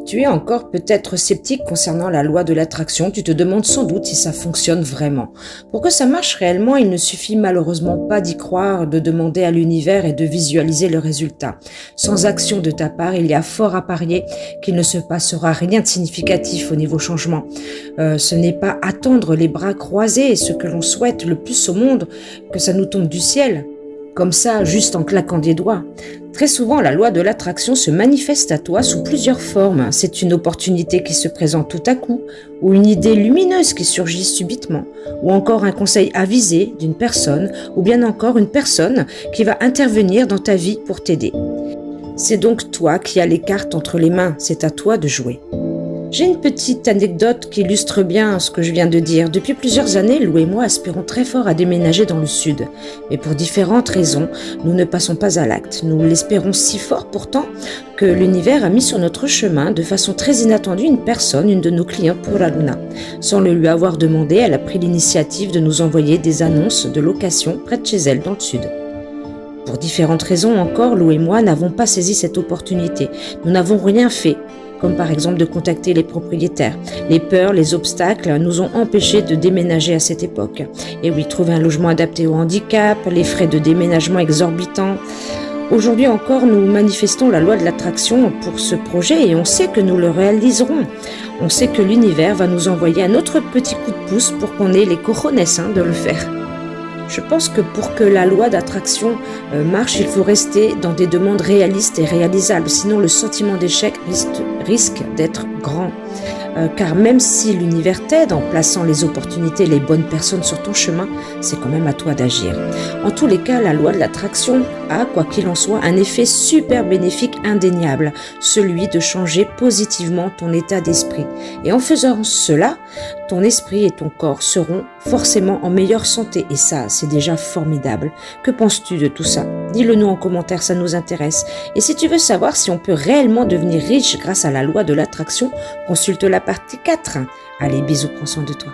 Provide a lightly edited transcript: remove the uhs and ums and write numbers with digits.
Tu es encore peut-être sceptique concernant la loi de l'attraction, tu te demandes sans doute si ça fonctionne vraiment. Pour que ça marche réellement, il ne suffit malheureusement pas d'y croire, de demander à l'univers et de visualiser le résultat. Sans action de ta part, il y a fort à parier qu'il ne se passera rien de significatif au niveau changement. Ce n'est pas attendre les bras croisés, ce que l'on souhaite le plus au monde, que ça nous tombe du ciel. Comme ça, juste en claquant des doigts. Très souvent, la loi de l'attraction se manifeste à toi sous plusieurs formes. C'est une opportunité qui se présente tout à coup, ou une idée lumineuse qui surgit subitement, ou encore un conseil avisé d'une personne, ou bien encore une personne qui va intervenir dans ta vie pour t'aider. C'est donc toi qui as les cartes entre les mains, c'est à toi de jouer. J'ai une petite anecdote qui illustre bien ce que je viens de dire. Depuis plusieurs années, Lou et moi aspirons très fort à déménager dans le sud. Mais pour différentes raisons, nous ne passons pas à l'acte. Nous l'espérons si fort pourtant que l'univers a mis sur notre chemin de façon très inattendue une personne, une de nos clientes pour la Luna. Sans le lui avoir demandé, elle a pris l'initiative de nous envoyer des annonces de location près de chez elle dans le sud. Pour différentes raisons encore, Lou et moi n'avons pas saisi cette opportunité. Nous n'avons rien fait, comme par exemple de contacter les propriétaires. Les peurs, les obstacles nous ont empêchés de déménager à cette époque. Et oui, trouver un logement adapté au handicap, les frais de déménagement exorbitants. Aujourd'hui encore, nous manifestons la loi de l'attraction pour ce projet et on sait que nous le réaliserons. On sait que l'univers va nous envoyer un autre petit coup de pouce pour qu'on ait les cojones de le faire. Je pense que pour que la loi d'attraction marche, il faut rester dans des demandes réalistes et réalisables. Sinon, le sentiment d'échec risque d'être grand. Car même si l'univers t'aide en plaçant les opportunités, les bonnes personnes sur ton chemin, c'est quand même à toi d'agir. En tous les cas, la loi de l'attraction a, quoi qu'il en soit, un effet super bénéfique indéniable, celui de changer positivement ton état d'esprit. Et en faisant cela, ton esprit et ton corps seront forcément en meilleure santé. Et ça, c'est déjà formidable. Que penses-tu de tout ça? Dis-le nous en commentaire, ça nous intéresse. Et si tu veux savoir si on peut réellement devenir riche grâce à la loi de l'attraction, consulte la partie 4. Allez, bisous, prends soin de toi.